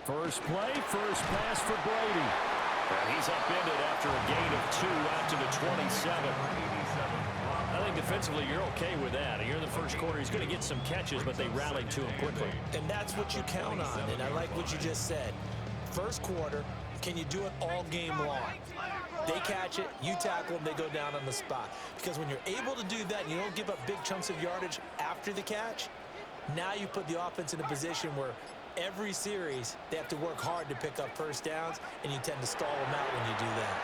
First play, first pass for Brady. And he's upended after a gain of 2 out to the 27. I think defensively you're okay with that. Here in the first quarter, he's going to get some catches, but they rallied to him quickly. And that's what you count on, and I like what you just said. First quarter, can you do it all game long? They catch it, you tackle them, they go down on the spot. Because when you're able to do that and you don't give up big chunks of yardage after the catch, now you put the offense in a position where every series they have to work hard to pick up first downs, and you tend to stall them out when you do that.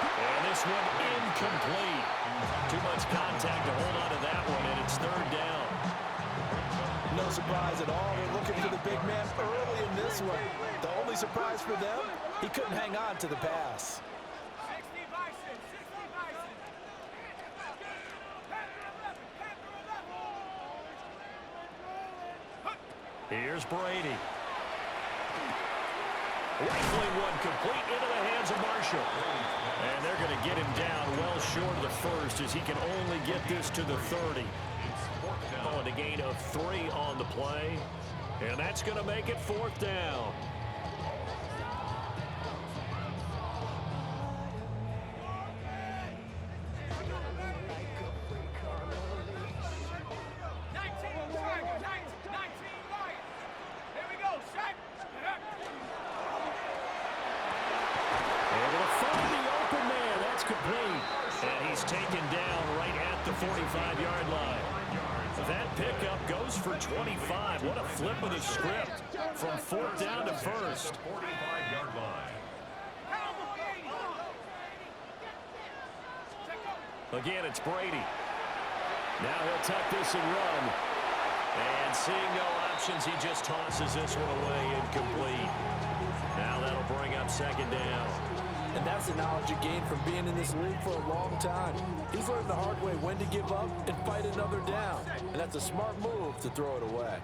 And this one incomplete. Too much contact to hold on to that one, and it's third down. No surprise at all. They're looking for the big man early in this one. The only surprise for them, he couldn't hang on to the pass. Here's Brady. Rifling one complete into the hands of Marshall. And they're going to get him down well short of the first as he can only get this to the 30. Oh, and a gain of 3 on the play. And that's going to make it fourth down. And he's taken down right at the 45-yard line. That pickup goes for 25. What a flip of the script from fourth down to first. Again, it's Brady. Now he'll tuck this and run. And seeing no options, he just tosses this one away incomplete. Now that'll bring up second down. And that's the knowledge you gain from being in this league for a long time. He's learned the hard way when to give up and fight another down. And that's a smart move to throw it away.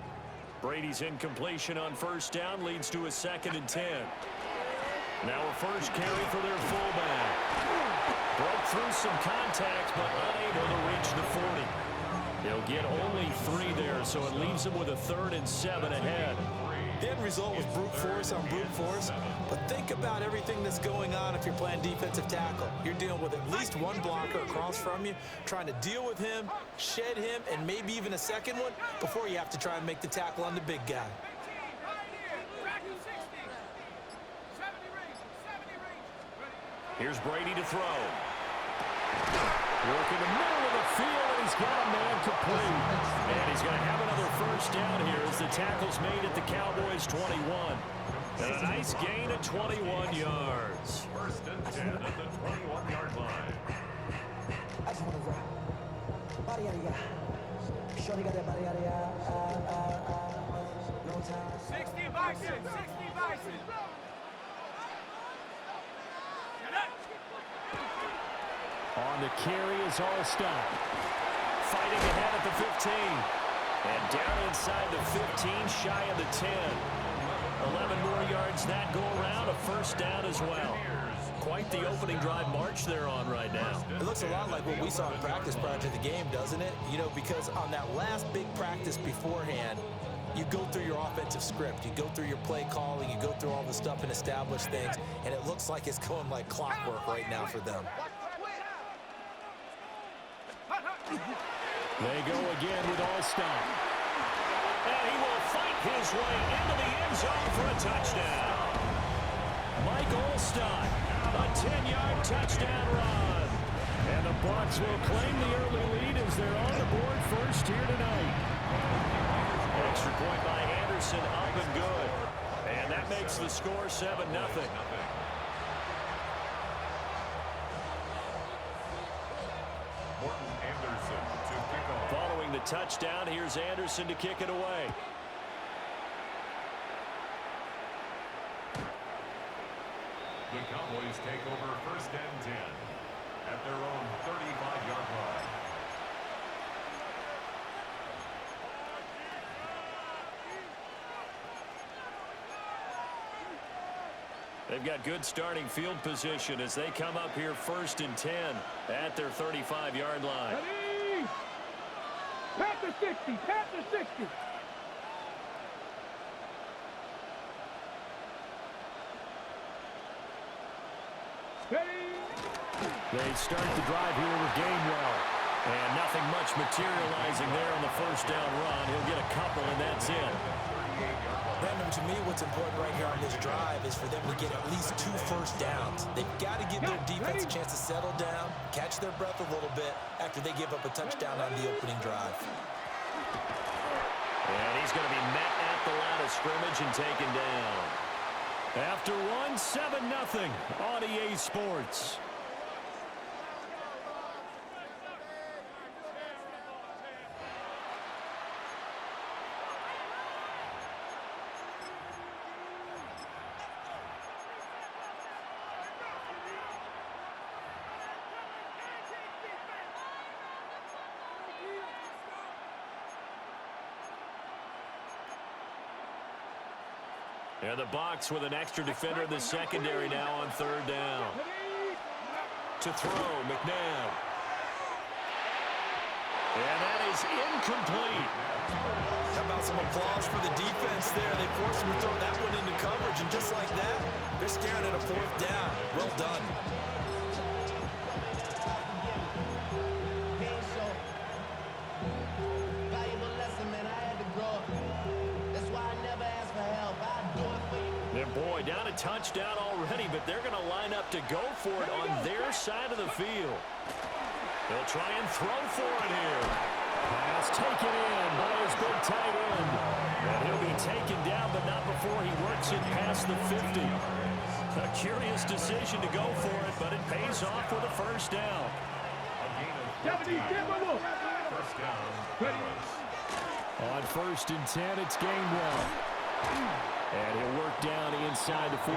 Brady's incompletion on first down leads to a 2nd and 10. Now a first carry for their fullback. Broke through some contact, but unable to reach the 40. He'll get only 3 there, so it leaves him with a 3rd and 7 ahead. The end result was brute force on brute force, but think about everything that's going on if you're playing defensive tackle. You're dealing with at least one blocker across from you, trying to deal with him, shed him, and maybe even a second one before you have to try and make the tackle on the big guy. Here's Brady to throw. Work in the middle of the field, and he's got a man complete. And he's going to have another first down here as the tackle's made at the Cowboys' 21. And a nice gain of 21 yards. First and 10 at the 21-yard line. I just want to rap. Body out of ya. Shorty got that body out of ya. No time. 60 bison, 60 bison. On the carry is Allstott. Fighting ahead at the 15. And down inside the 15, shy of the 10. 11 more yards that go around, a first down as well. Quite the opening drive march they're on right now. It looks a lot like what we saw in practice prior to the game, doesn't it? You know, because on that last big practice beforehand, you go through your offensive script, you go through your play calling, you go through all the stuff and establish things, and it looks like it's going like clockwork right now for them. They go again with Allstott. And he will fight his way into the end zone for a touchdown. Mike Allstott, a 10-yard touchdown run. And the Bucs will claim the early lead as they're on the board first here tonight. Extra point by Anderson, up and good. And that makes the score 7-0. Following the touchdown, here's Anderson to kick it away. The Cowboys take over first and 10 at their own 35-yard line. They've got good starting field position as they come up here first and 10 at their 35-yard line. Ready? Panther 60, Panther 60. They start the drive here with Gainwell. And nothing much materializing there on the first down run. He'll get a couple, and that's it. Brandon, to me, what's important right here on this drive is for them to get at least 2 first downs. They've got to give their defense a chance to settle down, catch their breath a little bit after they give up a touchdown on the opening drive. And he's going to be met at the line of scrimmage and taken down. After one, 7-0 on EA Sports. And the box with an extra defender in the secondary now on third down. To throw, McNabb. And that is incomplete. How about some applause for the defense there? They forced him to throw that one into coverage, and just like that, they're staring at a 4th down. Well done. Boy, down a touchdown already, but they're going to line up to go for it on their side of the field. They'll try and throw for it here. Pass taken in by his big tight end. And he'll be taken down, but not before he works it past the 50. A curious decision to go for it, but it pays off with a first down. First down. On 1st and 10, it's Gainwell. And he'll work down inside the 45.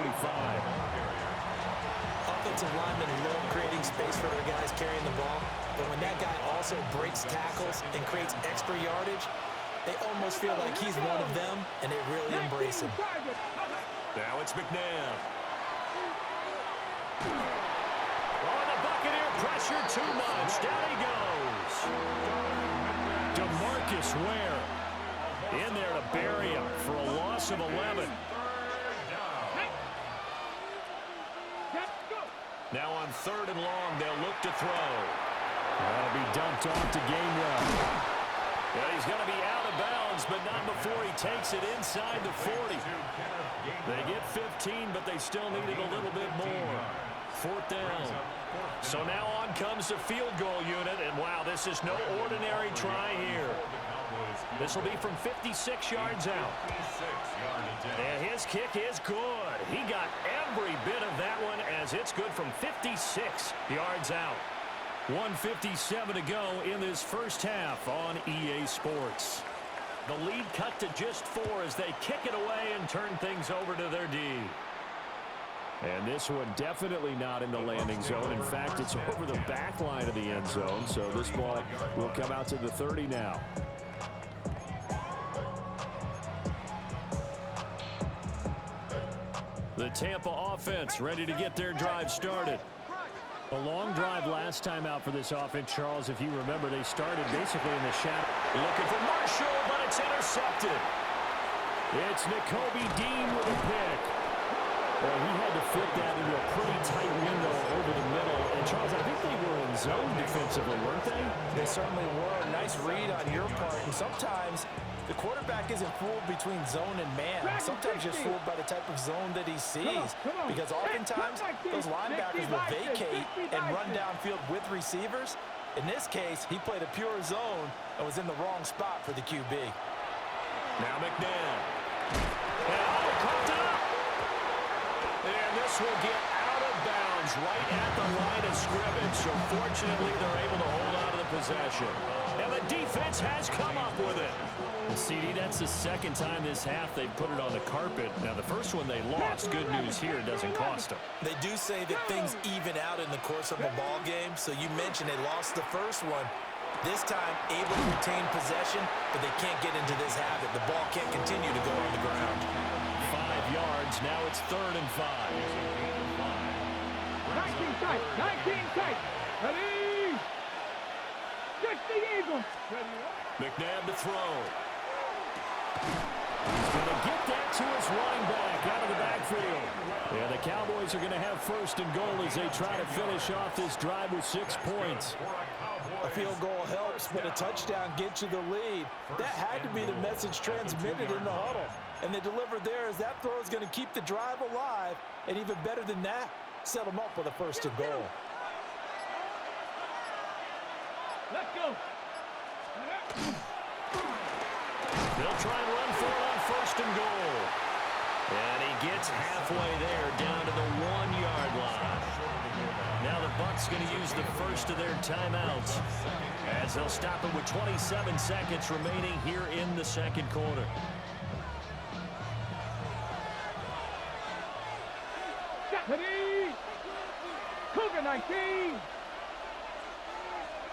Offensive linemen love creating space for their guys carrying the ball, but when that guy also breaks tackles and creates extra yardage, they almost feel like he's one of them, and they really embrace him. Now it's McNabb. Oh, the Buccaneer pressure too much. Down he goes. DeMarcus Ware in there to bury him for a loss of 11. Now on 3rd and long, they'll look to throw. That'll be dumped off to Gainwell. Yeah, he's going to be out of bounds, but not before he takes it inside the 40. They get 15, but they still needed a little bit more. 4th down. So now on comes the field goal unit, and wow, this is no ordinary try here. This will be from 56 yards out. And his kick is good. He got every bit of that one as it's good from 56 yards out. 1:57 to go in this first half on EA Sports. The lead cut to just 4 as they kick it away and turn things over to their D. And this one definitely not in the landing zone. In fact, it's over the back line of the end zone. So this ball will come out to the 30 now. The Tampa offense ready to get their drive started. A long drive last time out for this offense, Charles. If you remember, they started basically in the shadow. Looking for Marshall, but it's intercepted. It's Nakobe Dean with a pick. Well, he had to fit that into a pretty tight window over the middle. And, Charles, I think they were in zone defensively, weren't they? They certainly were. Nice read on your part. And sometimes the quarterback isn't fooled between zone and man. Sometimes just fooled by the type of zone that he sees. Because oftentimes, those linebackers will vacate and run downfield with receivers. In this case, he played a pure zone and was in the wrong spot for the QB. Now McNabb. And this will get out of bounds right at the line of scrimmage. So fortunately, they're able to hold on to the possession. And the defense has come up with it. Well, CD, that's the second time this half they've put it on the carpet. Now, the first one they lost. Good news here, it doesn't cost them. They do say that things even out in the course of a ball game. So you mentioned they lost the first one. This time, able to retain possession, but they can't get into this habit. The ball can't continue to go on the ground. 5 yards. Now it's 3rd and 5. 19 tight. 19 tight. Ready? 60 Eagles. McNabb to throw. He's going to get that to his running back out of the backfield. Yeah, the Cowboys are going to have first and goal as they try to finish off this drive with 6 points. A field goal helps, but a touchdown gets you the lead. That had to be the message transmitted in the huddle. And they delivered there as that throw is going to keep the drive alive. And even better than that, set them up with a first and goal. Let's go. They'll try and run for it on first and goal. And he gets halfway there down to the 1-yard line. Now the Bucs going to use the first of their timeouts as they'll stop it with 27 seconds remaining here in the second quarter. Ready? Cougar 19.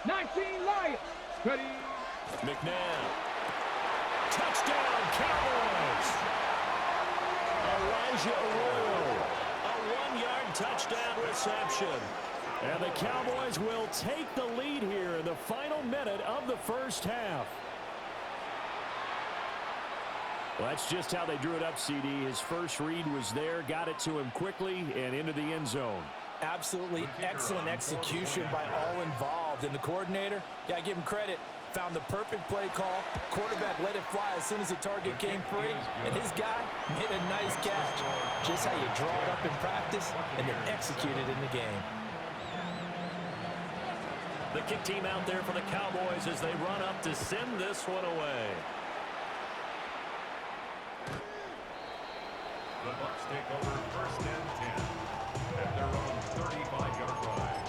19 Lions. Ready? McNabb. Touchdown, Cowboys. Elijah Arroyo. A 1-yard touchdown reception. And the Cowboys will take the lead here in the final minute of the first half. Well, that's just how they drew it up, CD. His first read was there, got it to him quickly, and into the end zone. Absolutely excellent execution by all involved. And the coordinator, got to give him credit, found the perfect play call. Quarterback let it fly as soon as the target came free. And his guy made a nice catch. Just how you draw it up in practice and then execute it in the game. The kick team out there for the Cowboys as they run up to send this one away. The Bucs take over first and 10 at their own 35-yard line.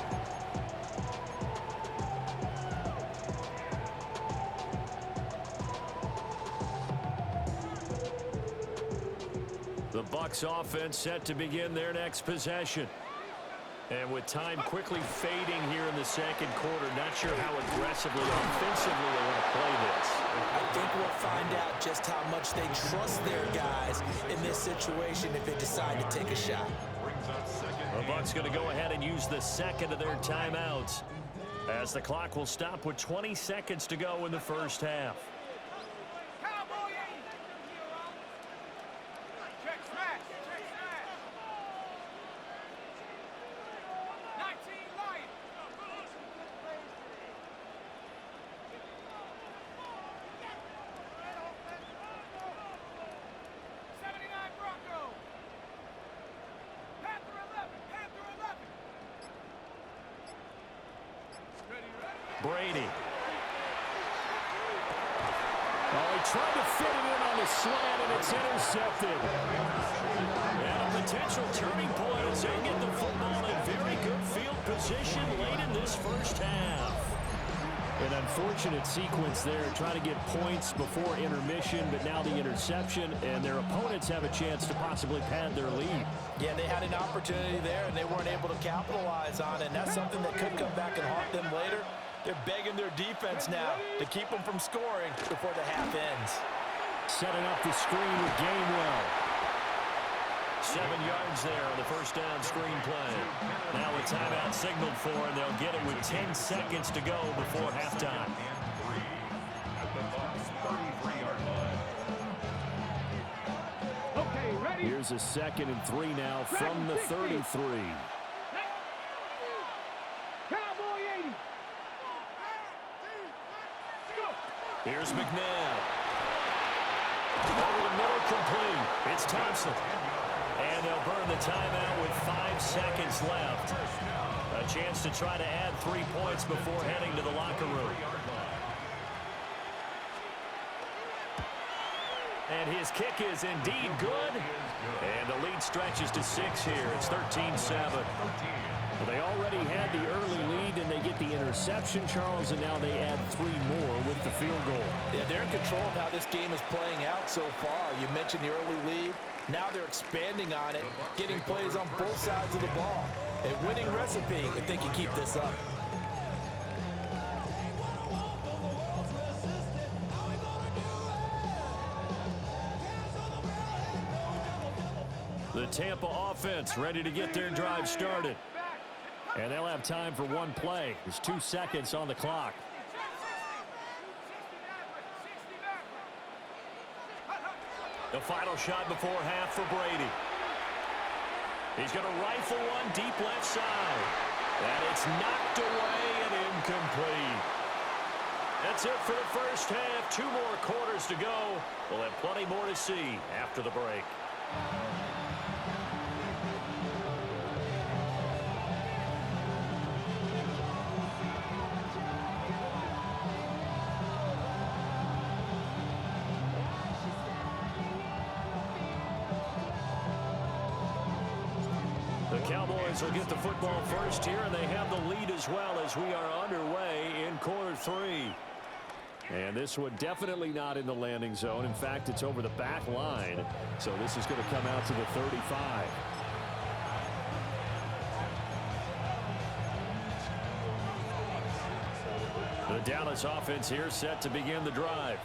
The Bucs offense set to begin their next possession. And with time quickly fading here in the second quarter, not sure how aggressively, offensively they want to play this. I think we'll find out just how much they trust their guys in this situation if they decide to take a shot. The Bucs going to go ahead and use the second of their timeouts as the clock will stop with 20 seconds to go in the first half. Brady. Oh, he tried to fit it in on the slant, and it's intercepted. And a potential turning point as they get the football in very good field position late in this first half. An unfortunate sequence there, trying to get points before intermission, but now the interception, and their opponents have a chance to possibly pad their lead. Yeah, they had an opportunity there, and they weren't able to capitalize on it, and that's something that could come back and haunt them later. They're begging their defense now to keep them from scoring before the half ends. Setting up the screen with Gainwell. 7 yards there on the first down screen play. Now a timeout signaled for, and they'll get it with 10 seconds to go before halftime. Okay, ready? Here's a 2nd and 3 now from the 33. Cowboy 80. Go. Here's McNabb. Over the middle, complete. It's Thompson. And they'll burn the timeout with 5 seconds left. A chance to try to add 3 points before heading to the locker room. And his kick is indeed good. And the lead stretches to 6 here. It's 13-7. Well, they already had the early lead, and they get the interception, Charles, and now they add 3 more with the field goal. Yeah, they're in control of how this game is playing out so far. You mentioned the early lead. Now they're expanding on it, getting plays on both sides of the ball. A winning recipe if they can keep this up. The Tampa offense ready to get their drive started. And they'll have time for one play. There's 2 seconds on the clock. The final shot before half for Brady. He's going to rifle one deep left side. And it's knocked away and incomplete. That's it for the first half. 2 more quarters to go. We'll have plenty more to see after the break. The Cowboys will get the football first here, and they have the lead as well as we are underway in quarter 3. And this one definitely not in the landing zone. In fact, it's over the back line. So this is going to come out to the 35. The Dallas offense here set to begin the drive.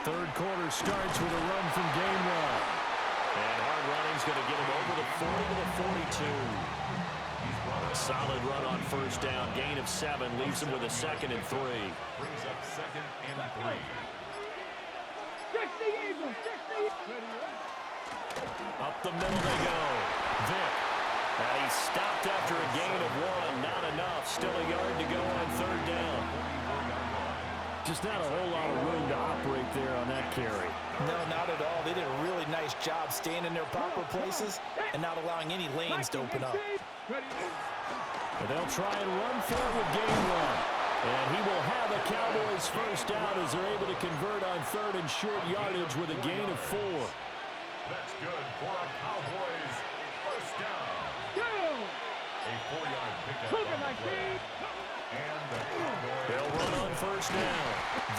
Third quarter starts with a run from Gainwell. And hard running's going to get him over the 40 to the 42. Solid run on first down. Gain of 7 leaves him with a 2nd and 3. Brings up 2nd and 3. Up the middle they go. Vick. And he stopped after a gain of 1. Not enough. Still a yard to go on third down. Just not a whole lot of room to operate there on that carry. No, not at all. They did a really nice job staying in their proper places and not allowing any lanes to open up. And they'll try and run for it with Gainwell. And he will have a Cowboys first down as they're able to convert on 3rd and short yardage with a gain of 4. That's good for a Cowboys first down. A 4-yard pickup on the play. And the Cowboys. They'll run on first down.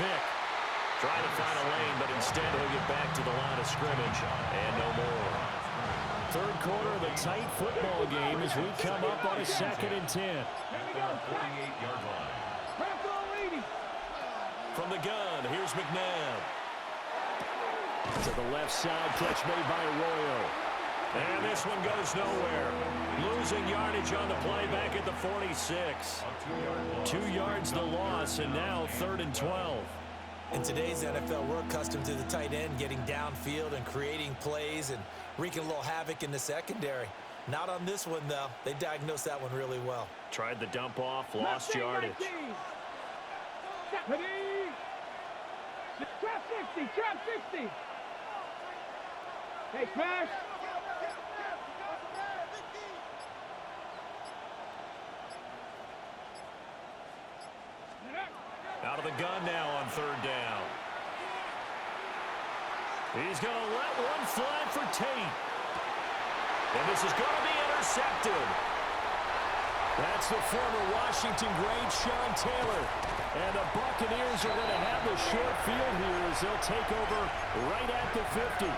Vick trying to find a lane, but instead he'll get back to the line of scrimmage and no more. Third quarter of a tight football game as we come up on a 2nd and 10. At the 48-yard line. From the gun, here's McNabb. To the left side, catch made by Arroyo. And this one goes nowhere. Losing yardage on the play back at the 46. 2 yards the loss, and now 3rd and 12. In today's NFL, we're accustomed to the tight end getting downfield and creating plays and wreaking a little havoc in the secondary. Not on this one, though. They diagnosed that one really well. Tried the dump off, lost yardage. Trap 60, trap 60. Hey, smash. Out of the gun now on 3rd down. He's going to let one fly for Tate. And this is going to be intercepted. That's the former Washington great Sean Taylor. And the Buccaneers are going to have the short field here as they'll take over right at the 50.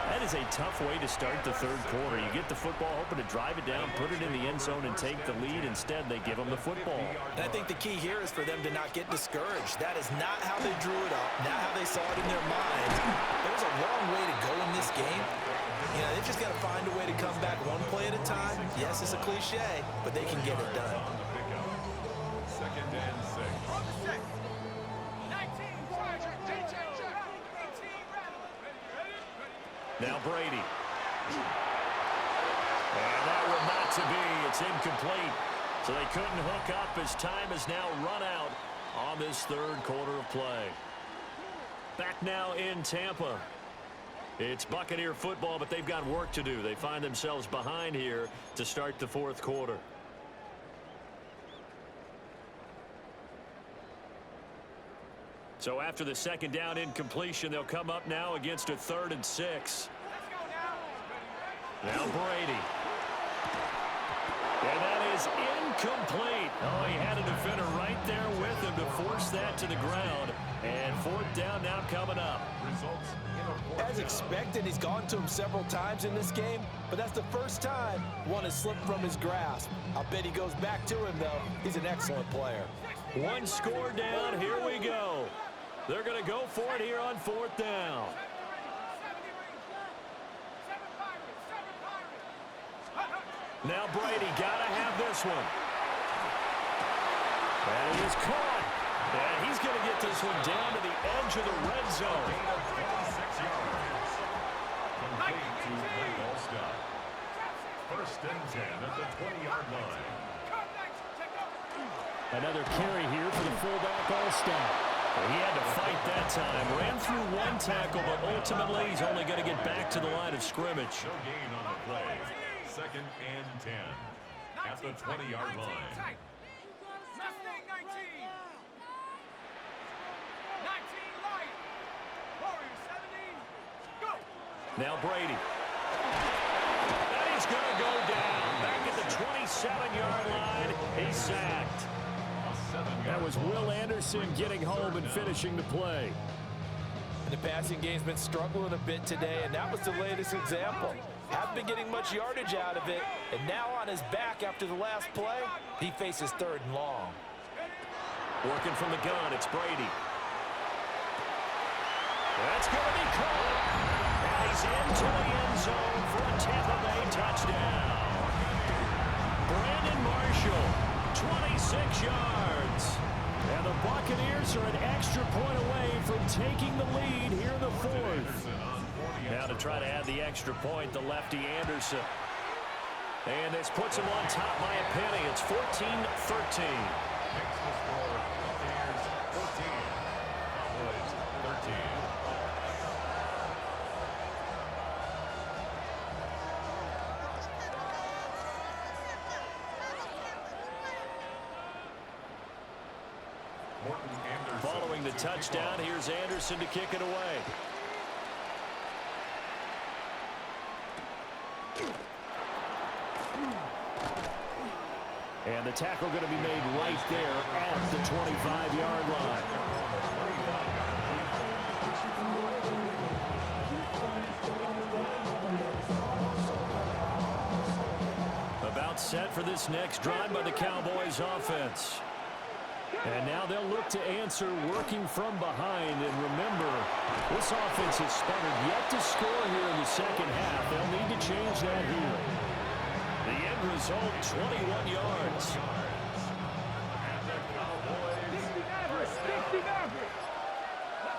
That is a tough way to start the third quarter. You get the football, hoping to drive it down, put it in the end zone, and take the lead. Instead, they give them the football. And I think the key here is for them to not get discouraged. That is not how they drew it up, not how they saw it in their minds. There's a long way to go in this game. You know, they've just got to find a way to come back one play at a time. Yes, it's a cliche, but they can get it done. 2nd and 6. Now Brady. And that will not to be. It's incomplete. So they couldn't hook up as time has now run out on this third quarter of play. Back now in Tampa. It's Buccaneer football, but they've got work to do. They find themselves behind here to start the fourth quarter. So after the 2nd down incompletion, they'll come up now against a 3rd and 6. Now Brady. And that is incomplete. Oh, he had a defender right there with him to force that to the ground. And 4th down now coming up. Results in a As expected, he's gone to him several times in this game, but that's the first time one has slipped from his grasp. I'll bet he goes back to him, though. He's an excellent player. One score down. Here we go. They're going to go for it here on 4th down. Now Brady got to have this one. And he is caught. And he's going to get this one down to the edge of the red zone. at the 20-yard line. Another carry here for the fullback All-Star. He had to fight that time. Ran through one tackle, but ultimately he's only going to get back to the line of scrimmage. No gain on the play. 2nd and 10 at the 20-yard line. Now Brady. And he's going to go down. Back at the 27-yard line. He's sacked. That was Will Anderson getting home and finishing the play. And the passing game's been struggling a bit today, and that was the latest example. Haven't been getting much yardage out of it, and now on his back after the last play, he faces 3rd and long. Working from the gun, it's Brady. That's going to be caught. And he's into the end zone for a Tampa Bay touchdown. Brandon Marshall, 26 yards. And the Buccaneers are an extra point away from taking the lead here in the 4th. Now to try to add the extra point, the lefty Anderson. And this puts him on top by a penny. It's 14-13. Makes the score Buccaneers 14, Cowboys 13. Following the touchdown, here's Anderson to kick it away. And the tackle going to be made right there at the 25-yard line. About set for this next drive by the Cowboys offense. And now they'll look to answer working from behind. And remember, this offense has sputtered yet to score here in the second half. They'll need to change that here. The end result, 21 yards. And the Cowboys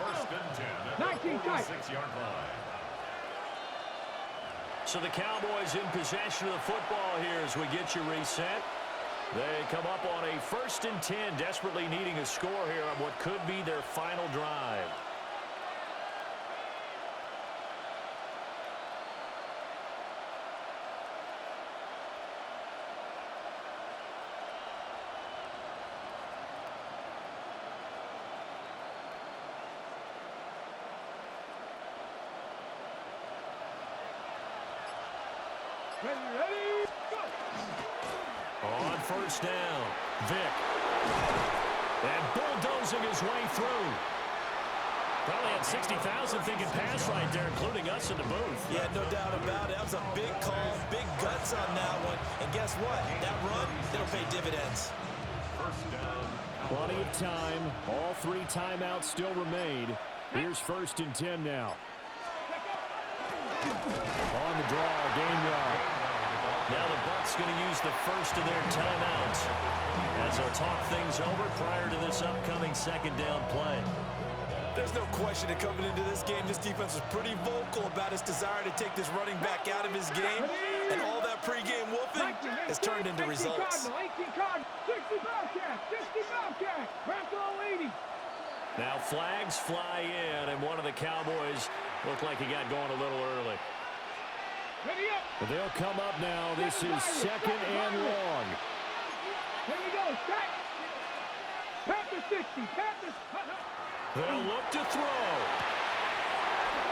first and 10 at the 46-yard line. So the Cowboys in possession of the football here as we get you reset. They come up on a 1st and 10, desperately needing a score here on what could be their final drive. Ready, go! On 1st down, Vick. And bulldozing his way through. Probably had 60,000 thinking pass right there, including us in the booth. Yeah, no doubt about it. That was a big call, big guts on that one. And guess what? That run, it'll pay dividends. First down. Plenty of time. All 3 timeouts still remain. Here's 1st and 10 now. On the draw, game yard. Now the Bucs going to use the first of their timeouts as they'll talk things over prior to this upcoming 2nd down play. There's no question that coming into this game, this defense was pretty vocal about its desire to take this running back out of his game, and all that pregame wolfing has turned into results. 18 card, 60 Bobcat, 60 Bobcat, Bronco 80. Now flags fly in, and one of the Cowboys looked like he got going a little early. Ready up. But they'll come up now. This is 2nd and long. Here we go, set. Panthers 60, Panthers. They'll look to throw.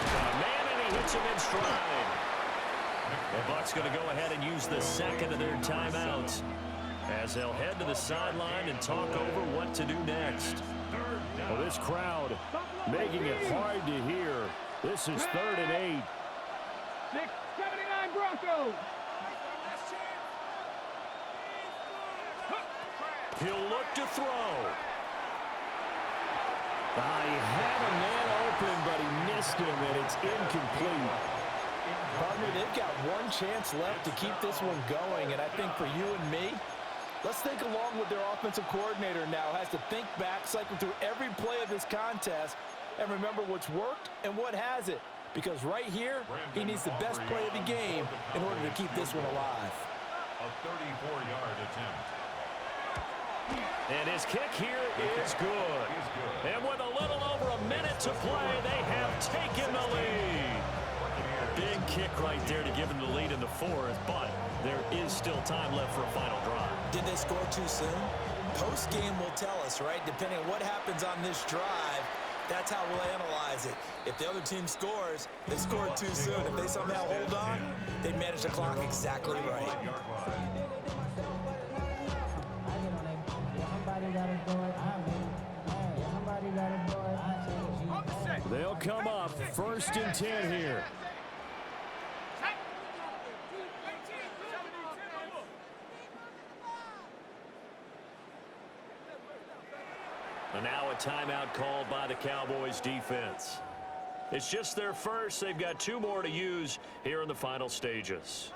Got a man, and he hits him in stride. The Bucs going to go ahead and use the 2nd of their timeouts as they'll head to the sideline and talk over what to do next. Well, this crowd making it hard to hear. This is 3rd and 8. 679 Broncos. He'll look to throw. He had a man open, but he missed him, and it's incomplete. Partner, they've got one chance left to keep this one going, and I think for you and me, let's think along with their offensive coordinator now. Has to think back, cycle through every play of this contest, and remember what's worked and what hasn't. Because right here, he needs the best play of the game in order to keep this one alive. A 34-yard attempt. And his kick here is good. And with a little over a minute to play, they have taken the lead. Big kick right there to give them the lead in the fourth, but there is still time left for a final drive. Did they score too soon? Post-game will tell us, right? Depending on what happens on this drive, that's how we'll analyze it. If the other team scores, they scored too soon. If they somehow hold on, they manage the clock exactly right. They'll come up 1st and 10 here. And now a timeout called by the Cowboys defense. It's just their first. They've got 2 more to use here in the final stages.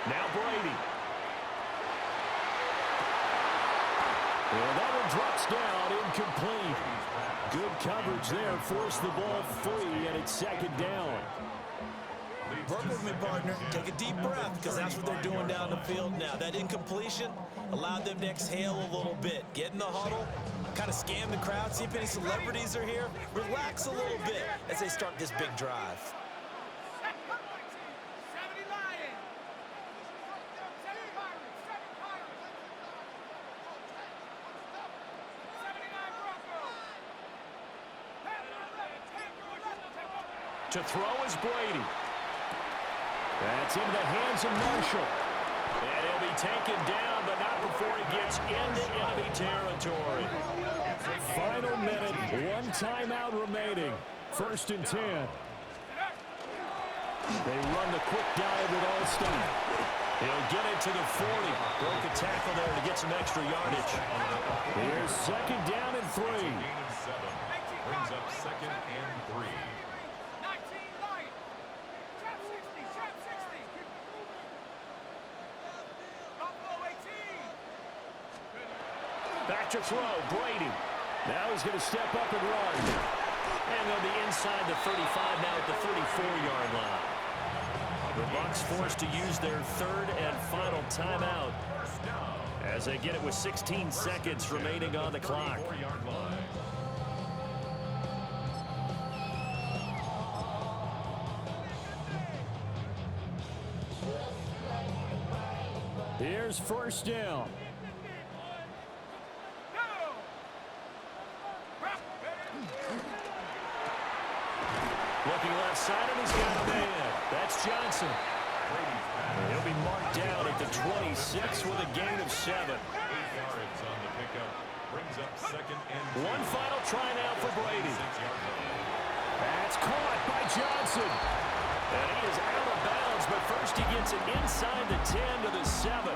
Now Brady. Well, that one drops down, incomplete. Good coverage there, forced the ball free, and it's 2nd down. Work with me, partner. Take a deep breath, because that's what they're doing down the field now. That incompletion allowed them to exhale a little bit. Get in the huddle, kind of scan the crowd, see if any celebrities are here. Relax a little bit as they start this big drive. To throw is Brady. That's into the hands of Marshall. And he'll be taken down, but not before he gets into enemy territory. Final minute, 1 timeout remaining. 1st and 10. They run the quick dive with Alston. He'll get it to the 40. Broke a tackle there to get some extra yardage. Here's 2nd down and 3. Gain of 7. Brings up 2nd and 3. Back to throw, Brady. Now he's going to step up and run. And they'll be inside the 35 now at the 34-yard line. The Bucs forced to use their 3rd and final timeout as they get it with 16 seconds remaining on the clock. Here's 1st down. Looking left side, and he's got a man. That's Johnson. He'll be marked down at the 26 with a gain of 7. 8 yards on the pickup. Brings up 2nd and 2. One final try now for Brady. 6-yard line. That's caught by Johnson. And he is out of bounds, but first he gets it inside the 10 to the 7.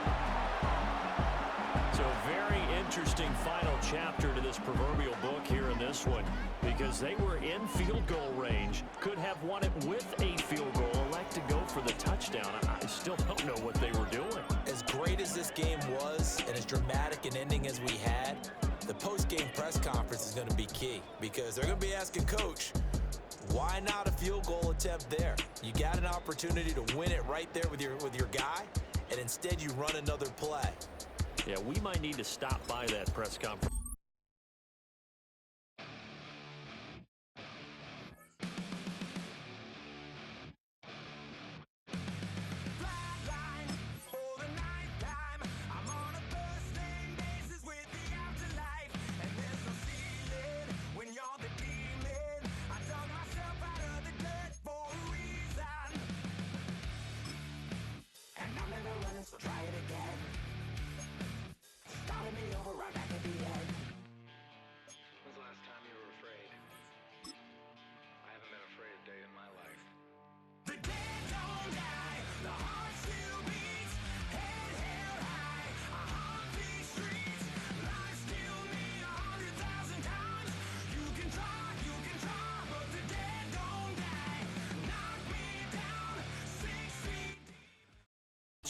So very interesting final chapter to this proverbial book here in this one, because they were in field goal range, could have won it with a field goal, elect to go for the touchdown. I still don't know what they were doing. As great as this game was and as dramatic an ending as we had, the post-game press conference is going to be key, because they're going to be asking Coach, why not a field goal attempt there? You got an opportunity to win it right there with your guy, and instead you run another play. Yeah, we might need to stop by that press conference. So try it again. Started me over right back at the end.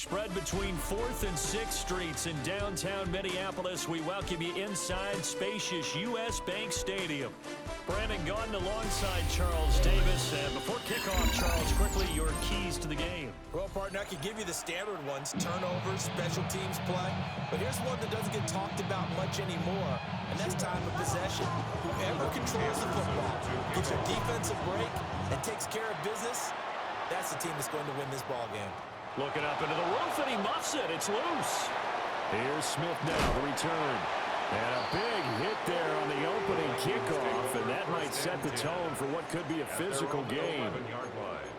Spread between 4th and 6th Streets in downtown Minneapolis. We welcome you inside spacious U.S. Bank Stadium. Brandon Gaudin alongside Charles Davis. And before kickoff, Charles, quickly your keys to the game. Well, partner, I could give you the standard ones, turnovers, special teams play. But here's one that doesn't get talked about much anymore, and that's time of possession. Whoever controls the football, gets your defense a break, and takes care of business, that's the team that's going to win this ball game. Looking up into the roof, and he muffs it. It's loose. Here's Smith now, the return. And a big hit there on the opening kickoff, and that might set the tone for what could be a physical game.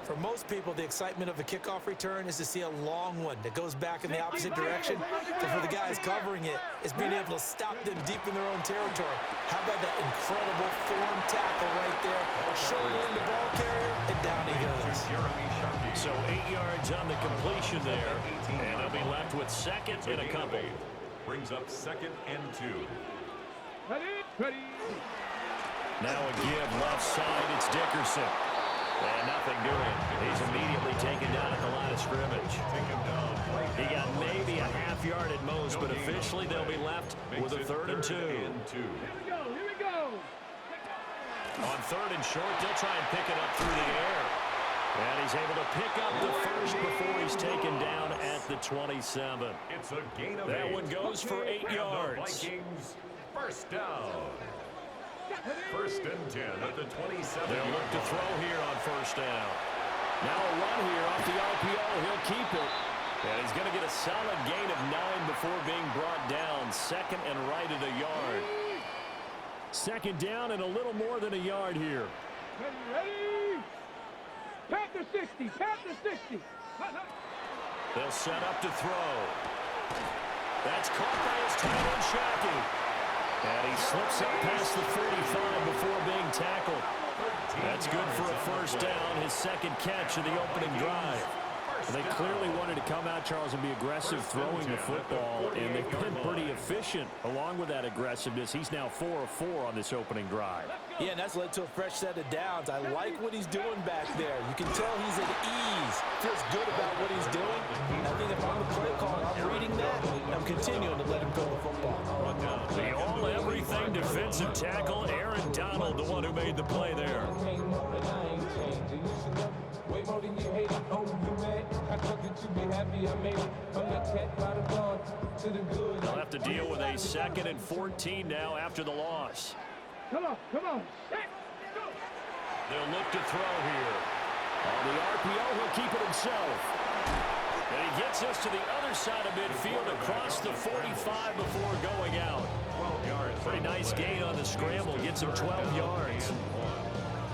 For most people, the excitement of a kickoff return is to see a long one that goes back in the opposite direction. But for the guys covering it, it's being able to stop them deep in their own territory. How about that incredible form tackle right there? Shouldering the ball carrier, and down he goes. So 8 yards on the completion there, and they'll be left with second and a couple. Brings up 2nd and 2. Ready. Now a give left side. It's Dickerson. And nothing doing. He's immediately taken down at the line of scrimmage. He got maybe a half yard at most, but officially they'll be left with a 3rd and 2. Here we go. On 3rd and short, they'll try and pick it up through the air. And he's able to pick up the first before he's taken down at the 27. It's a gain of that 8. one goes for 8 yards. Vikings first down. 1st and 10 at the 27. They'll look to throw here on 1st down. Now a run here off the RPO. He'll keep it. And he's going to get a solid gain of 9 before being brought down. 2nd and right at a yard. 2nd down and a little more than a yard here. Ready. Pat the 60. They'll set up to throw. That's caught by his tight end, Shockey. And he slips up past the 45 before being tackled. That's good for a 1st down, his 2nd catch of the opening drive. They clearly wanted to come out, Charles, and be aggressive throwing the football, and they've been pretty efficient along with that aggressiveness. He's now 4 of 4 on this opening drive. Yeah, and that's led to a fresh set of downs. I like what he's doing back there. You can tell he's at ease. Feels good about what he's doing. I think if I'm the play caller, I'm reading that, and I'm continuing to let him throw the football. The all-everything defensive tackle, Aaron Donald, the one who made the play there. They'll have to deal with a 2nd and 14 now after the loss. Come on. They'll look to throw here. On the RPO, he'll keep it himself. And he gets us to the other side of midfield across the 45 before going out. 12 yards. Pretty nice gain on the scramble. Gets him 12 yards.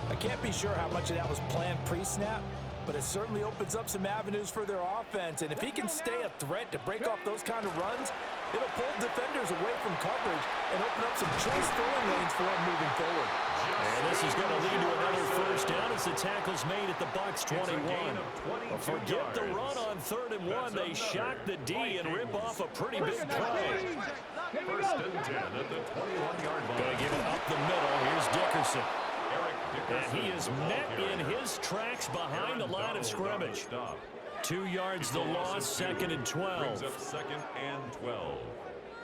I can't be sure how much of that was planned pre-snap, but it certainly opens up some avenues for their offense. And if he can stay a threat to break off those kind of runs, it'll pull defenders away from coverage and open up some choice throwing lanes for him moving forward. And this is going to lead to another 1st down as the tackle's made at the Bucs 21. Forget the run on 3rd and 1. They shock the D and rip off a pretty big play. 1st and 10 at the 21-yard line. Going to give it up the middle. Here's Dickerson. And he is met in his tracks behind the line of scrimmage. 2 yards the loss, 2nd and 12. Brings up 2nd and 12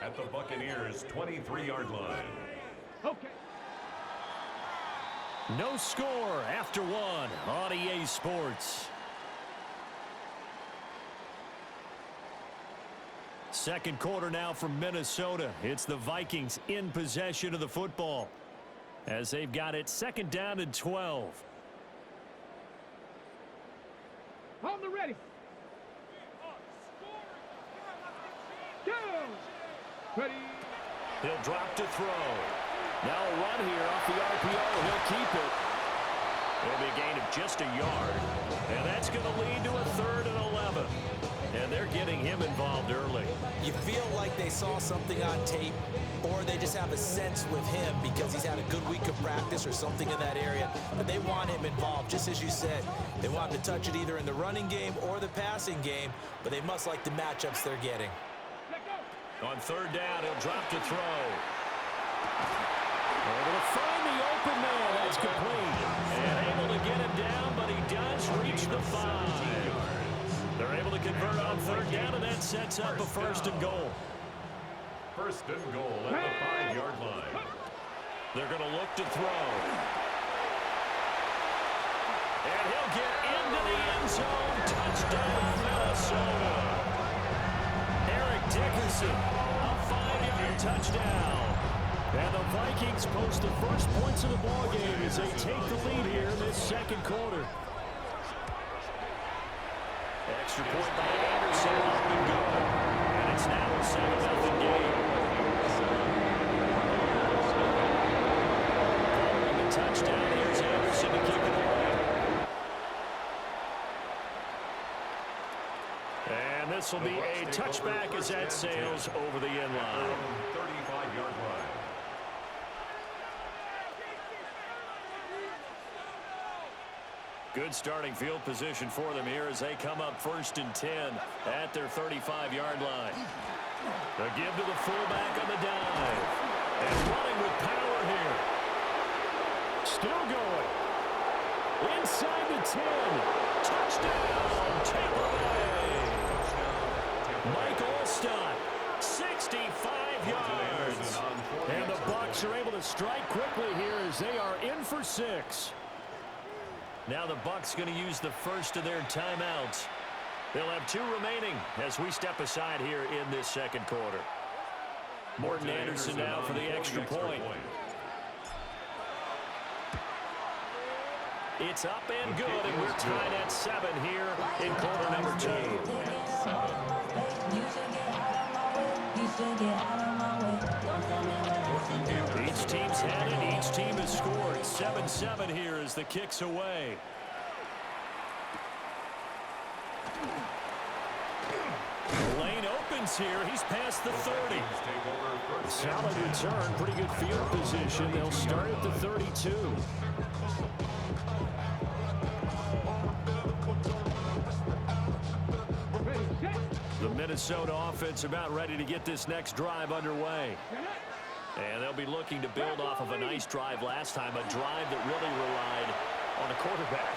at the Buccaneers' 23-yard line. Okay. No score after 1 on EA Sports. 2nd quarter now from Minnesota. It's the Vikings in possession of the football as they've got it 2nd down and 12. On the ready. Go. Ready. He'll drop to throw. Now a run here off the RPO. He'll keep it. It'll be a gain of just a yard. And that's going to lead to a 3rd and 11. And they're getting him involved early. You feel like they saw something on tape, or they just have a sense with him because he's had a good week of practice or something in that area. But they want him involved, just as you said. They want him to touch it either in the running game or the passing game, but they must like the matchups they're getting. On 3rd down, he'll drop to throw. Able to find the open man. That's complete. And able to get him down, but he does reach the 5. They're able to convert on third down, and that sets up a first and goal. First and goal at the 5-yard line. They're going to look to throw. And he'll get into the end zone. Touchdown, Minnesota. Eric Dickerson, a 5-yard touchdown. And the Vikings post the first points of the ballgame as they take the lead here in this second quarter. Extra point by Anderson, up and good. And it's now a 7-0 game. Following the touchdown, here's Anderson to kick it away. And this will be a touchback as that sails over the end line. 35-yard line. Good starting field position for them here as they come up 1st and 10 at their 35-yard line. The give to the fullback on the dive. And running with power here. Still going. Inside the 10. Touchdown, Tampa Bay. Mike Olstad, 65 yards. And the Bucs are able to strike quickly here as they are in for 6. Now the Bucs going to use the first of their timeouts. They'll have 2 remaining as we step aside here in this second quarter. Morton Anderson now for the extra point. It's up and good, and we're tied at 7 here in quarter number 2. Each team's had it. Each team has scored. 7-7 here as the kick's away. Lane opens here. He's past the 30. Solid return. Pretty good field position. They'll start at the 32. The Minnesota offense about ready to get this next drive underway. And they'll be looking to build off of a nice drive last time, a drive that really relied on a quarterback.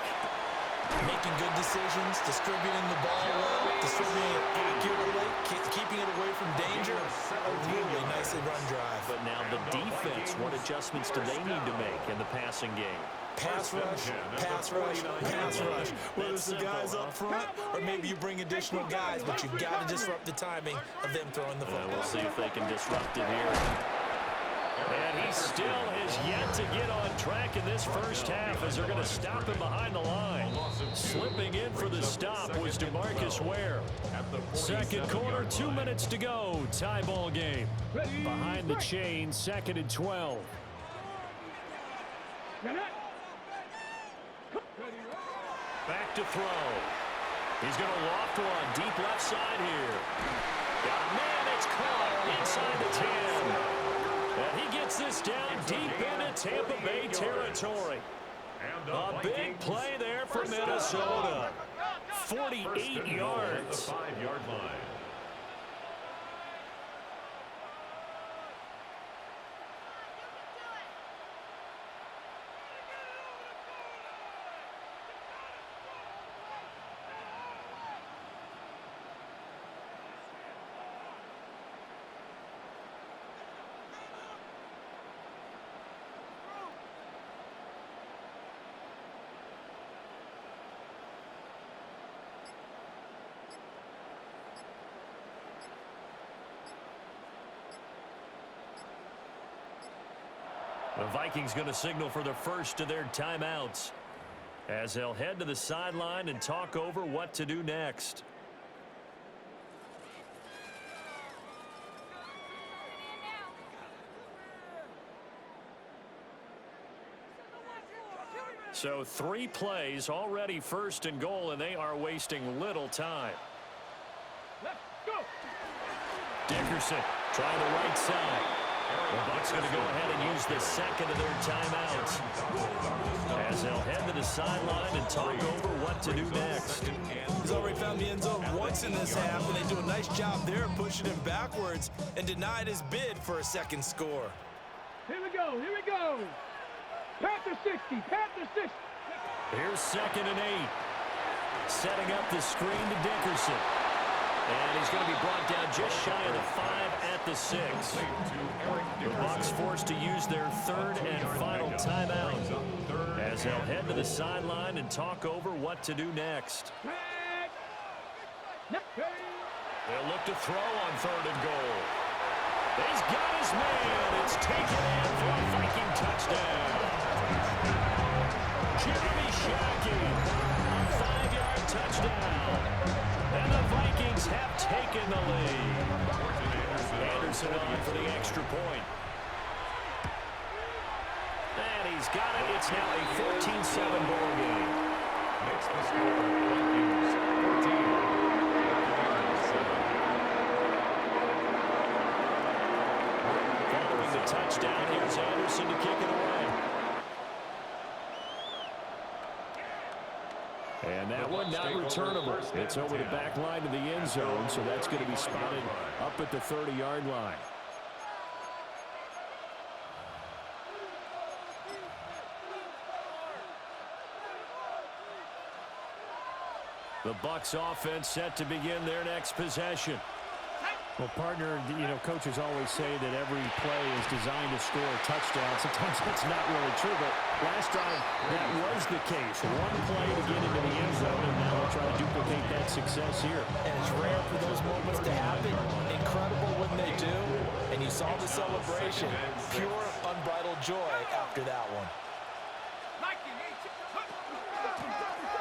Making good decisions, distributing the ball well, distributing it accurately, keeping it away from danger. A really nicely run drive. But now the defense, what adjustments do they need to make in the passing game? Pass rush, pass rush, pass rush. Whether it's the guys up front or maybe you bring additional guys, but you've got to disrupt the timing of them throwing the football. We'll see if they can disrupt it here. And he still has yet to get on track in this first half as they're going to stop him behind the line. Slipping in for the stop was DeMarcus Ware. Second quarter, 2 minutes to go. Tie ball game. Behind the chain, 2nd and 12. Back to throw. He's going to loft one deep left side here. Got a man, it's caught inside the 10. And he gets this down deep into Tampa Bay territory. A big play there for Minnesota. 48 yards. 5-yard line. The Vikings going to signal for the first of their timeouts as they'll head to the sideline and talk over what to do next. So 3 plays already 1st and goal, and they are wasting little time. Let's go. Dickerson trying the right side. The Bucs going to go ahead and use the second of their timeouts as they'll head to the sideline and talk over what to do next. He's already found the end zone once in this half, and they do a nice job there pushing him backwards and denied his bid for a second score. Here we go. Here we go. Panther 60. Panther 60. Here's 2nd and 8. Setting up the screen to Dickerson. And he's going to be brought down just shy of the 5 at the 6. The Bucs forced to use their third and final timeout as they'll head to the sideline and talk over what to do next. They'll look to throw on 3rd and goal. He's got his man. It's taken in for a Viking touchdown. Jeremy Shockey, a 5-yard touchdown. And the Vikings have taken the lead. Anderson on for the extra point. And he's got it. It's now a 14-7 ball game. Makes the score Vikings 14. Following the touchdown, here's Anderson to kick it away. And that one not returnable. It's over the back line of the end zone, so that's going to be spotted up at the 30-yard line. The Bucs offense set to begin their next possession. Well, partner, coaches always say that every play is designed to score a touchdown. Sometimes that's not really true, but last time that was the case. One play to get into the end zone, and now they'll try to duplicate that success here. And it's rare for those moments to happen. Incredible when they do. And you saw the celebration. Pure, unbridled joy after that one.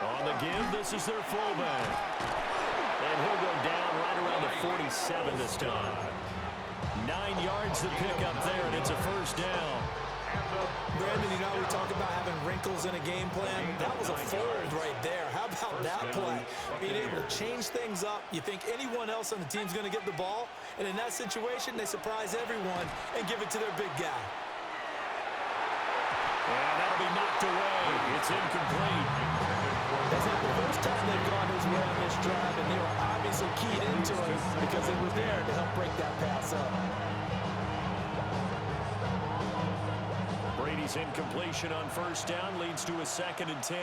On the give, this is their fullback. And he'll go down right around the 47 this time. 9 yards to pick up there, and it's a first down. Brandon, we talk about having wrinkles in a game plan. That was a fold right there. How about that play? Being able to change things up. You think anyone else on the team's going to get the ball, and in that situation, they surprise everyone and give it to their big guy. And that'll be knocked away. It's incomplete. That's not the first time they've gone his way on this drive, and they were obviously keyed into it because they were there to help break that pass up. Brady's incompletion on first down leads to a 2nd and 10.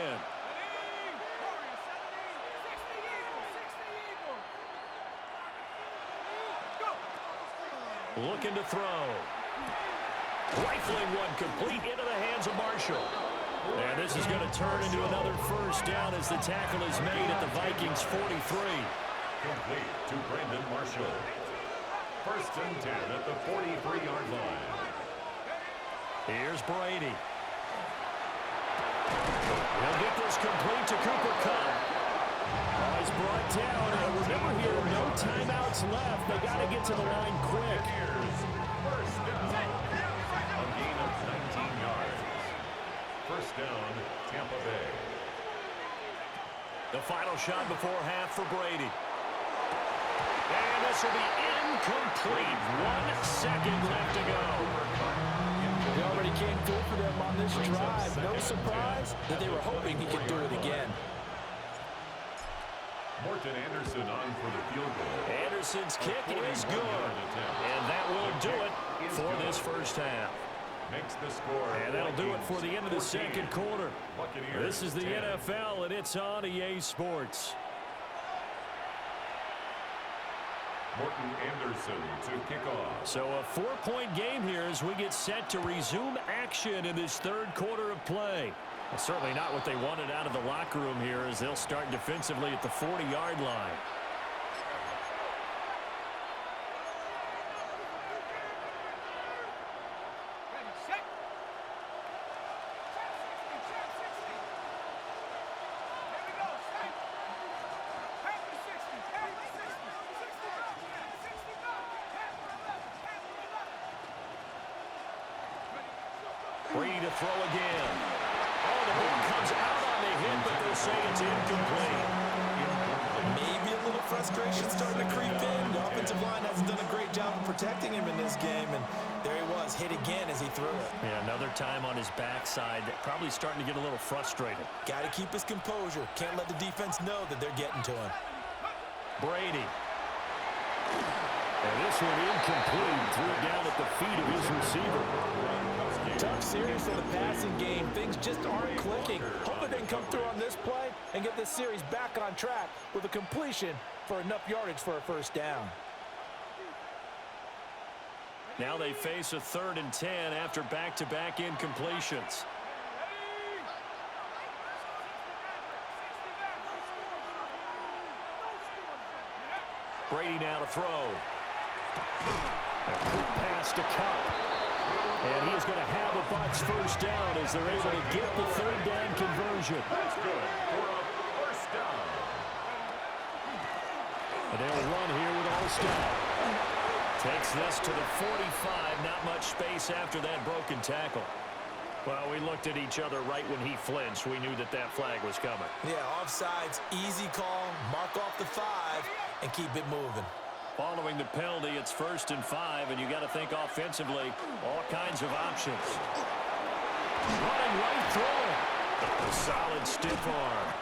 Looking to throw. Rifling one complete into the hands of Marshall. And this is going to turn into another first down as the tackle is made at the Vikings 43. Complete to Brandon Marshall. 1st and 10 at the 43-yard line. Here's Brady. He'll get this complete to Cooper Kupp. He's brought down, and remember here, no timeouts left. They got to get to the line quick. First down. A gain of 19 yards. First down, Tampa Bay. The final shot before half for Brady. And this will be incomplete. 1 second left to go. He already came through for them on this drive. No surprise that they were hoping he could do it again. Morton Anderson on for the field goal. Anderson's kick is good. And that will do it for this first half. Makes the score. And that'll do it for the end of the second quarter. This is the NFL, and it's on EA Sports. Morton Anderson to kick off. So a 4-point game here as we get set to resume action in this third quarter of play. Well, certainly not what they wanted out of the locker room here as they'll start defensively at the 40-yard line. Brady to throw again. Oh, the ball comes out on the hit, but they'll say it's incomplete. Maybe a little frustration starting to creep in. The offensive line hasn't done a great job of protecting him in this game, and there he was, hit again as he threw it. Yeah, another time on his backside, probably starting to get a little frustrated. Got to keep his composure. Can't let the defense know that they're getting to him. Brady. And this one incomplete. Threw it down at the feet of his receiver. Tough series for the passing game. Things just aren't clicking. Hoping they can come through on this play and get this series back on track with a completion for enough yardage for a first down. Now they face a 3rd and 10 after back-to-back incompletions. Brady now to throw. A quick pass to Cup. And he is going to have a Bucs first down as they're able to get the 3rd down conversion. That's good for a first down. And they'll run here with Olstad. Takes this to the 45. Not much space after that broken tackle. Well, we looked at each other right when he flinched. We knew that that flag was coming. Yeah, offsides, easy call. Mark off the 5 and keep it moving. Following the penalty, it's 1st and 5, and you got to think offensively, all kinds of options. Running right through it. A solid stiff arm.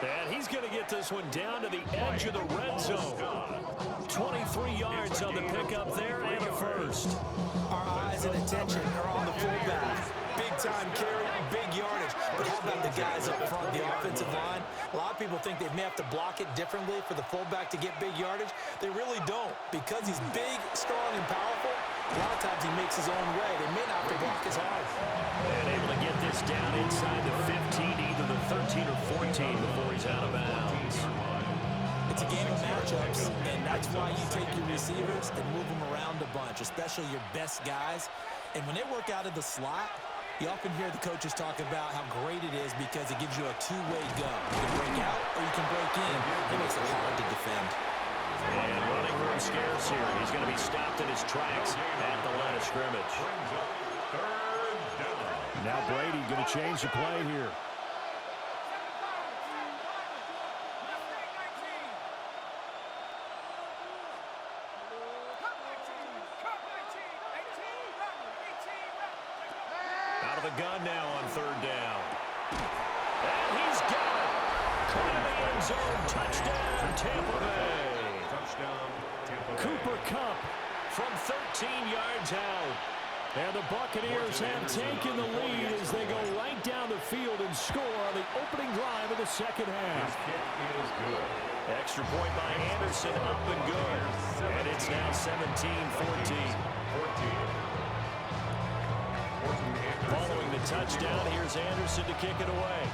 And he's going to get this one down to the edge of the red zone. 23 yards on the pickup there and a first. Our eyes and attention are on the fullback. Big time carry, big yardage. But how about the guys up front, the offensive line? A lot of people think they may have to block it differently for the fullback to get big yardage. They really don't. Because he's big, strong, and powerful, a lot of times he makes his own way. They may not have to block as hard. And able to get this down inside the 15, either the 13 or 14 before he's out of bounds. It's a game of matchups, and that's why you take your receivers and move them around a bunch, especially your best guys. And when they work out of the slot, you often hear the coaches talk about how great it is because it gives you a two-way go. You can break out or you can break in. It makes it hard to defend. And running room scarce here. He's going to be stopped in his tracks at the line of scrimmage. Now Brady going to change the play here. Out of the gun now on 3rd down. And he's got it. Caught in the end zone. Touchdown, Tampa Bay. Touchdown, Tampa Bay. Cooper Kupp from 13 yards out. And the Buccaneers have taken the lead as they go right down the field and score on the opening drive of the second half. His kick is good. Extra point by Anderson, up and good. And it's now 17-14. Following the touchdown, here's Anderson to kick it away.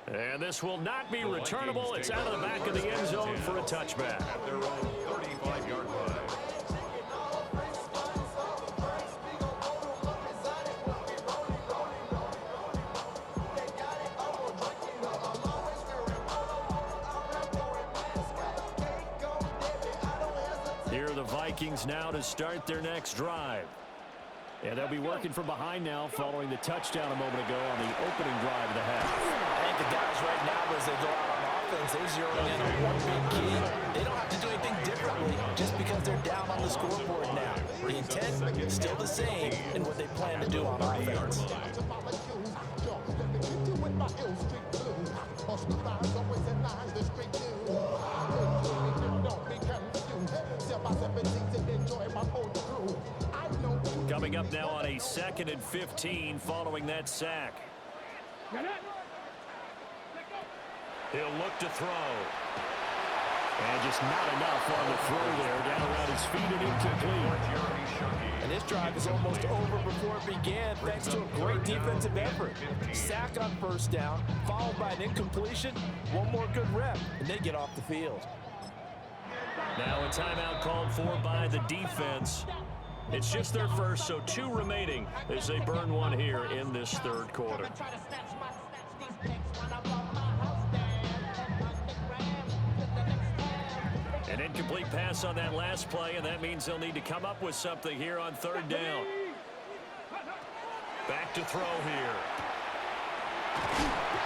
And this will not be returnable. It's out of the back of the end zone for a touchback. At their own 35-yard line. Here are the Vikings now to start their next drive. And they'll be working from behind now following the touchdown a moment ago on the opening drive of the half. I think the guys right now, as they go out on offense, they're zeroing in on one big key. They don't have to do anything differently just because they're down on the scoreboard now. The intent is still the same in what they plan to do on offense. Coming up now on a 2nd and 15 following that sack. He'll look to throw. And just not enough on the throw there. Down around his feet and incomplete. And this drive is almost over before it began thanks to a great defensive effort. Sack on 1st down, followed by an incompletion. One more good rep, and they get off the field. Now a timeout called for by the defense. It's just their first, so 2 remaining as they burn one here in this 3rd quarter. An incomplete pass on that last play, and that means they'll need to come up with something here on 3rd down. Back to throw here.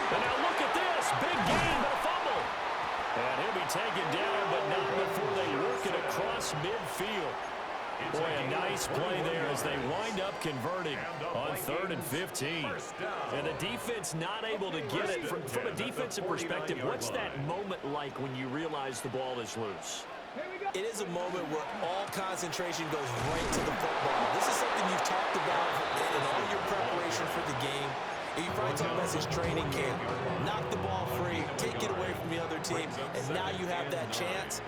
And now look at this. Big gain, but a fumble. And he'll be taken down, but not before they work it across midfield. Boy, a nice play there as they wind up converting on 3rd and 15. And the defense not able to get it. From a defensive perspective, what's that moment like when you realize the ball is loose? It is a moment where all concentration goes right to the football. This is something you've talked about in all your preparation for the game. You find something as his training camp. Knock the ball free, take it away from the other team, and now you have that chance.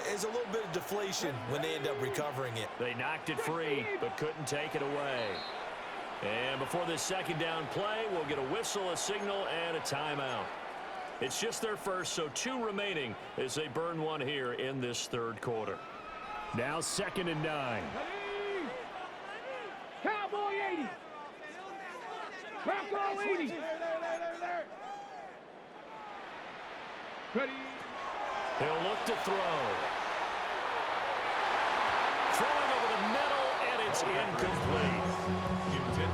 There's a little bit of deflation when they end up recovering it. They knocked it free, but couldn't take it away. And before this second down play, we'll get a whistle, a signal, and a timeout. It's just their first, so 2 remaining as they burn one here in this third quarter. Now 2nd and 9. Cowboy 80. Bronco 80. Ready. He'll look to throw. Throwing over the middle, and it's incomplete.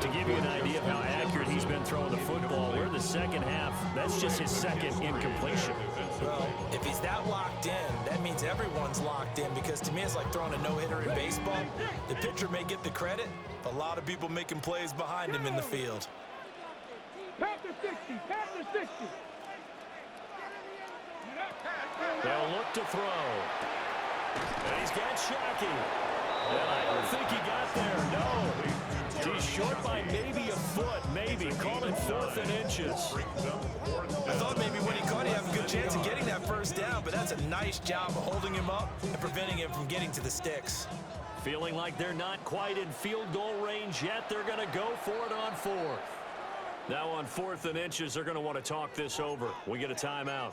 To give you an idea of how accurate he's been throwing the football, we're in the second half. That's just his second incompletion. Well, if he's that locked in, that means everyone's locked in, because to me it's like throwing a no-hitter in baseball. The pitcher may get the credit, but a lot of people making plays behind him in the field. Panther 60. Panther 60. They'll look to throw. And he's got Shockey. And I don't think he got there, no. He's short by maybe a foot, maybe. Call it 4th and inches. I thought maybe when he caught, he'd have a good chance of getting that first down, but that's a nice job of holding him up and preventing him from getting to the sticks. Feeling like they're not quite in field goal range yet, they're going to go for it on 4th. Now on 4th and inches, they're going to want to talk this over. We get a timeout.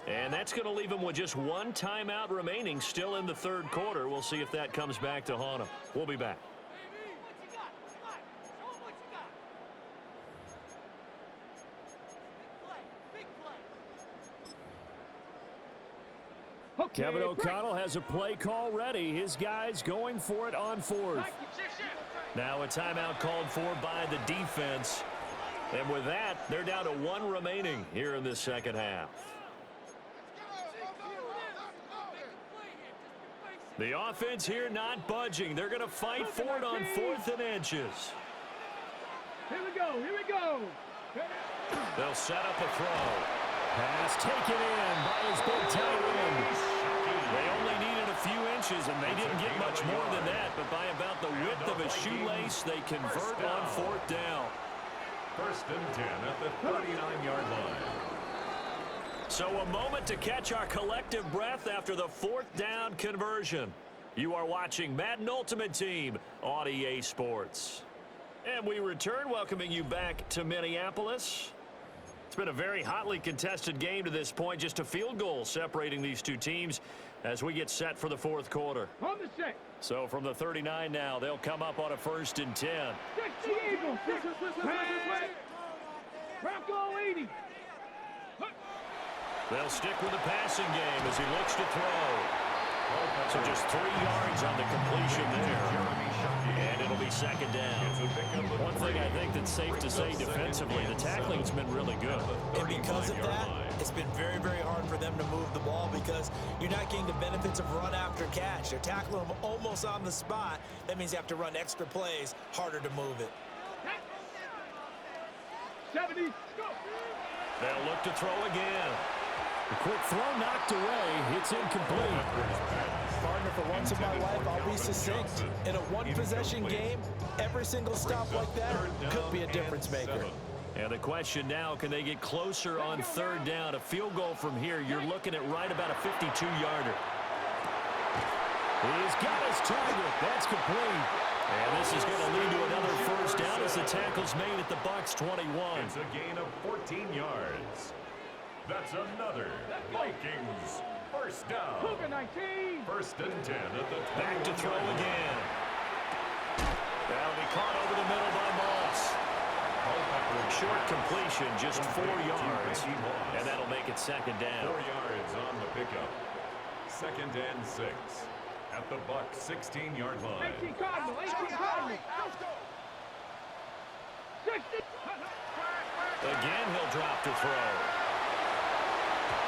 And that's going to leave them with just 1 timeout remaining still in the third quarter. We'll see if that comes back to haunt them. We'll be back. Kevin O'Connell has a play call ready. His guys going for it on 4th. Now a timeout called for by the defense. And with that, they're down to 1 remaining here in this second half. The offense here not budging. They're going to fight for it on 4th and inches. Here we go. Here we go. They'll set up a throw. Pass taken in by his big tight end. They only needed a few inches, and they didn't get much more than that. But by about the width of a shoelace, they convert on 4th down. 1st and 10 at the 39-yard line. So a moment to catch our collective breath after the 4th down conversion. You are watching Madden Ultimate Team on EA Sports. And we return, welcoming you back to Minneapolis. It's been a very hotly contested game to this point. Just a field goal separating these two teams as we get set for the 4th quarter. On the set. So from the 39 now, they'll come up on a 1st and 10. 60 Eagles. Bronco 80. They'll stick with the passing game as he looks to throw. So just 3 yards on the completion there. And it'll be 2nd down. One thing I think that's safe to say defensively, the tackling's been really good. And because of that, it's been very, very hard for them to move the ball because you're not getting the benefits of run after catch. They're tackling them almost on the spot. That means you have to run extra plays, harder to move it. 70. Go. They'll look to throw again. A quick throw knocked away. It's incomplete. Partner, for once in my life, I'll be succinct. In a one-possession game, every single stop like that could be a difference maker. And the question now, can they get closer on 3rd down? A field goal from here, you're looking at right about a 52-yarder. He's got his target. That's complete. And this is going to lead to another 1st down as the tackle's made at the Bucs 21. It's a gain of 14 yards. That's another Vikings 1st down. 19. 1st and 10 at the 20. Back to throw again. That'll be caught over the middle by Moss. Short completion, just 4 yards. And that'll make it 2nd down. 4 yards on the pickup. 2nd and 6 at the Bucs 16-yard line. 18 Cardinal. 18 Cardinal. 60. Again, he'll drop to throw.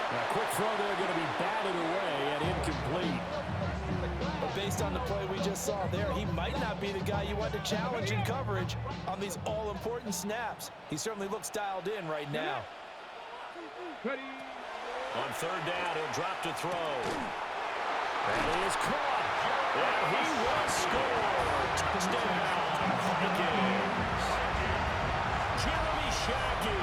A quick throw there going to be batted away and incomplete. But based on the play we just saw there, he might not be the guy you want to challenge in coverage on these all-important snaps. He certainly looks dialed in right now. Ready. On 3rd down, he'll drop to throw. And he is caught. And he will score. Touchdown, Vikings. Jeremy Shackey,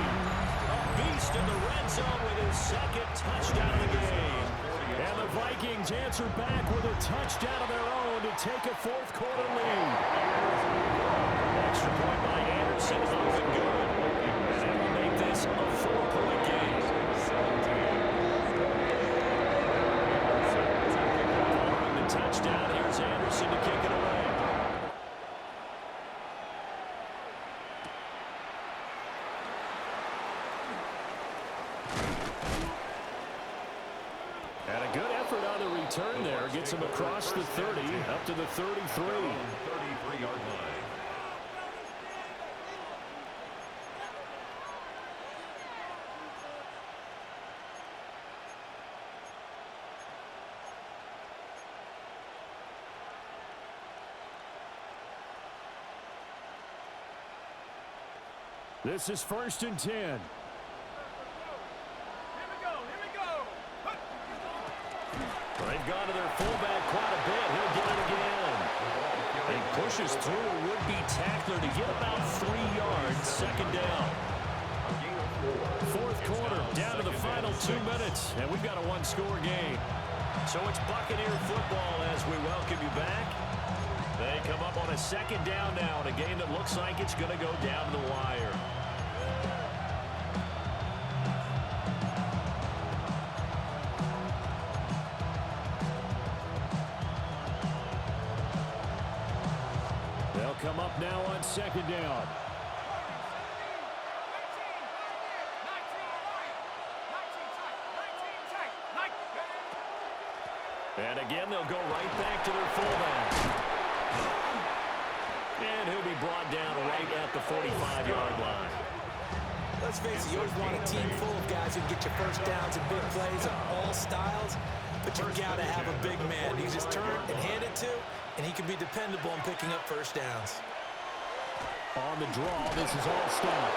a beast in the red zone with his second touchdown of the game. And the Vikings answer back with a touchdown of their own to take a fourth quarter lead. Extra point by Anderson is off and good. And will make this a 4-point game. Following the touchdown, here's Anderson to kick it away. And a good effort on the return there. Gets him across the 30, up to the 33. 33-yard line. This is 1st and 10. Here we go. They've gone to their fullback quite a bit. He'll get it again. He pushes through a would-be tackler to get about 3 yards. Second down. Fourth quarter, down to the final 2 minutes, and we've got a one-score game. So it's Buccaneer football as we welcome you back. They come up on a second down now in a game that looks like it's going to go down to the wire. They'll come up now on second down. And again, they'll go right back to their fullback. And he'll be brought down right at the 45-yard line. Let's face it, you always want a team full of guys who can get your first downs and big plays on all styles, but you've got to have a big man you can just turn and hand it to, and he can be dependable in picking up first downs. On the draw, this is all stop.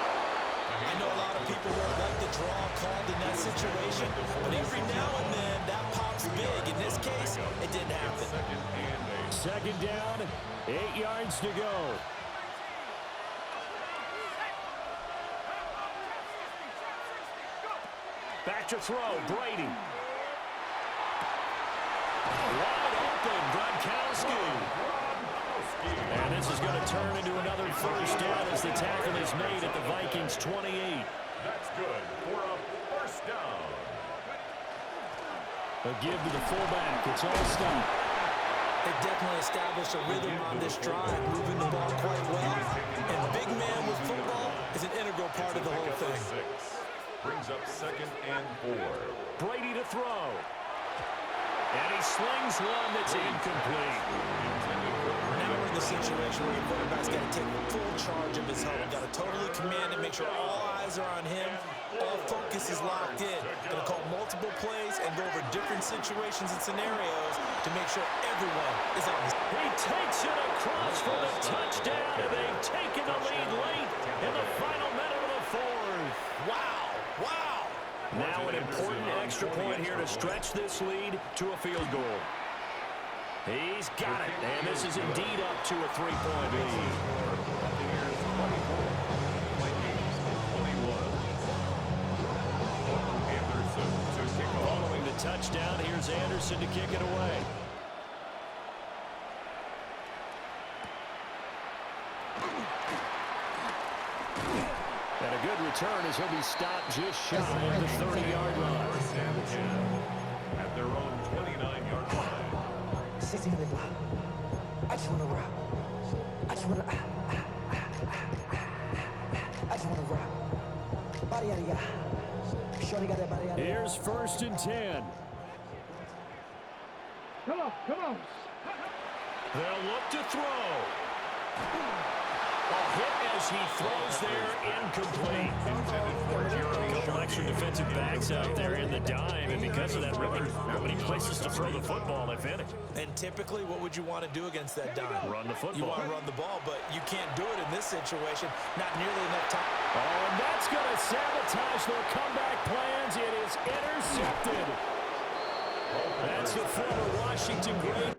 I know a lot of people won't like the draw called in that situation, but every now and then that pops big. In this case, it didn't happen. Second down, 8 yards to go. Back to throw, Brady. Wide open, Gronkowski. And this is going to turn into another first down as the tackle is made at the Vikings' 28. That's good for a first down. A give to the fullback. It's all stop. They definitely established a rhythm on this drive, moving the ball quite well. And big man with football is an integral part of the whole thing. Brings up 2nd and 4. Brady to throw. And he slings one that's incomplete. Now we're in the situation where your quarterback's got to take full charge of his home. Got to totally command it, make sure all eyes are on him. All focus is locked in. Going to call multiple plays and go over different situations and scenarios to make sure everyone is on his. He takes it across for the touchdown, and they've taken the lead late in the final minute of the fourth. Wow. Wow. Now an important extra point here to stretch this lead to a field goal. He's got it, and this is indeed up to a 3-point lead. Following the touchdown, here's Anderson to kick it away. And a good return as he'll be stopped just shy of the 30-yard line. At their own 29-yard line. 60 minute block. I just want to rock. I just want to rock. Body out of ya. Shorty got that body out of ya. Here's 1st and 10. Come on. They'll look to throw. A hit as he throws there, incomplete. A couple extra defensive backs out there in the dime, and because of that, really many places to throw the football, if any. And typically, what would you want to do against that dime? Run the football. You want to run the ball, but you can't do it in this situation. Not nearly enough time. Oh, and that's going to sabotage their comeback plans. It is intercepted. That's the former Washington great